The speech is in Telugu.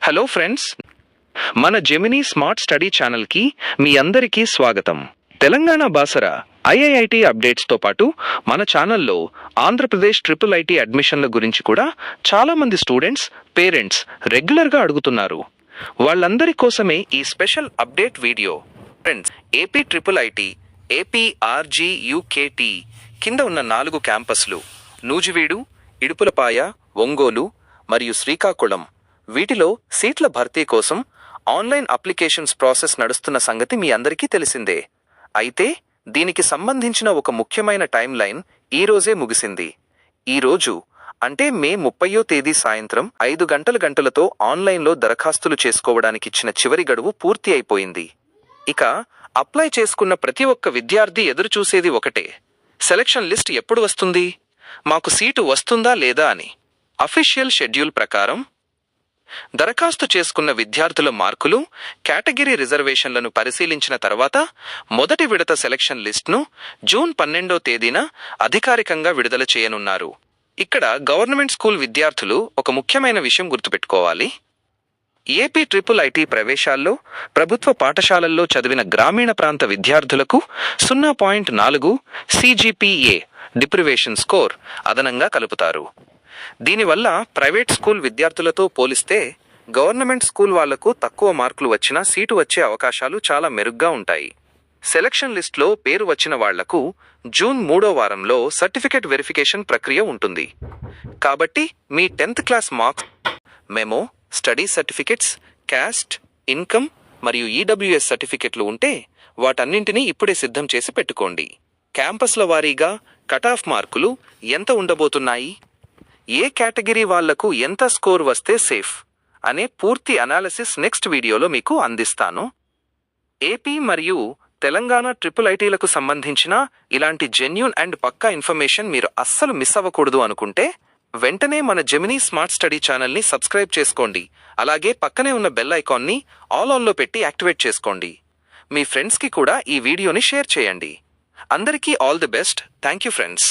హలో ఫ్రెండ్స్, మన జెమినీ స్మార్ట్ స్టడీ ఛానల్కి మీ అందరికీ స్వాగతం. తెలంగాణ బాసర ఐఐఐటి అప్డేట్స్తో పాటు మన ఛానల్లో ఆంధ్రప్రదేశ్ ట్రిపుల్ ఐటీ అడ్మిషన్ల గురించి కూడా చాలామంది స్టూడెంట్స్, పేరెంట్స్ రెగ్యులర్గా అడుగుతున్నారు. వాళ్ళందరి కోసమే ఈ special update video. Friends, AP triple IT APRGUKT కింద ఉన్న 4 క్యాంపస్లు నూజివీడు, ఇడుపులపాయ, ఒంగోలు మరియు శ్రీకాకుళం, వీటిలో సీట్ల భర్తీ కోసం ఆన్లైన్ అప్లికేషన్స్ ప్రాసెస్ నడుస్తున్న సంగతి మీ అందరికీ తెలిసిందే. అయితే దీనికి సంబంధించిన ఒక ముఖ్యమైన టైం లైన్ ఈరోజే ముగిసింది. ఈరోజు అంటే మే 30వ తేదీ సాయంత్రం 5 గంటలతో ఆన్లైన్లో దరఖాస్తులు చేసుకోవడానికిచ్చిన చివరి గడువు పూర్తి అయిపోయింది. ఇక అప్లై చేసుకున్న ప్రతి ఒక్క విద్యార్థి ఎదురుచూసేది ఒకటే: సెలక్షన్ లిస్ట్ ఎప్పుడు వస్తుంది, మాకు సీటు వస్తుందా లేదా అని. అఫీషియల్ షెడ్యూల్ ప్రకారం దరఖాస్తు చేసుకున్న విద్యార్థుల మార్కులు, కేటగిరీ రిజర్వేషన్లను పరిశీలించిన తర్వాత మొదటి విడత సెలక్షన్ లిస్ట్ను జూన్ 12వ తేదీన అధికారికంగా విడుదల చేయనున్నారు. ఇక్కడ గవర్నమెంట్ స్కూల్ విద్యార్థులు ఒక ముఖ్యమైన విషయం గుర్తుపెట్టుకోవాలి. ఏపీ ట్రిపుల్ ఐటీ ప్రవేశాల్లో ప్రభుత్వ పాఠశాలల్లో చదివిన గ్రామీణ ప్రాంత విద్యార్థులకు 0.4 CGPA డిప్రివేషన్ స్కోర్ అదనంగా కలుపుతారు. దీనివల్ల ప్రైవేట్ స్కూల్ విద్యార్థులతో పోలిస్తే గవర్నమెంట్ స్కూల్ వాళ్లకు తక్కువ మార్కులు వచ్చినా సీటు వచ్చే అవకాశాలు చాలా మెరుగ్గా ఉంటాయి. సెలక్షన్ లిస్ట్లో పేరు వచ్చిన వాళ్లకు జూన్ 3వ వారంలో సర్టిఫికేట్ వెరిఫికేషన్ ప్రక్రియ ఉంటుంది. కాబట్టి మీ 10th class marks, memo, study certificates, caste, income మరియు ఈడబ్ల్యూఎస్ సర్టిఫికెట్లు ఉంటే వాటన్నింటినీ ఇప్పుడే సిద్ధం చేసి పెట్టుకోండి. క్యాంపస్ల వారీగా కట్ ఆఫ్ మార్కులు ఎంత ఉండబోతున్నాయి, ఏ కేటగిరీ వాళ్లకు ఎంత స్కోర్ వస్తే సేఫ్ అనే పూర్తి అనాలిసిస్ నెక్స్ట్ వీడియోలో మీకు అందిస్తాను. ఏపీ మరియు తెలంగాణ ట్రిపుల్ ఐటీలకు సంబంధించిన ఇలాంటి జెన్యూన్ అండ్ పక్కా ఇన్ఫర్మేషన్ మీరు అస్సలు మిస్ అవ్వకూడదు అనుకుంటే వెంటనే మన జెమినీ స్మార్ట్ స్టడీ ఛానల్ని సబ్స్క్రైబ్ చేసుకోండి. అలాగే పక్కనే ఉన్న బెల్ ఐకాన్ని ఆల్ ఆన్లో పెట్టి యాక్టివేట్ చేసుకోండి. మీ ఫ్రెండ్స్కి కూడా ఈ వీడియోని షేర్ చేయండి. అందరికీ all the best. Thank you friends.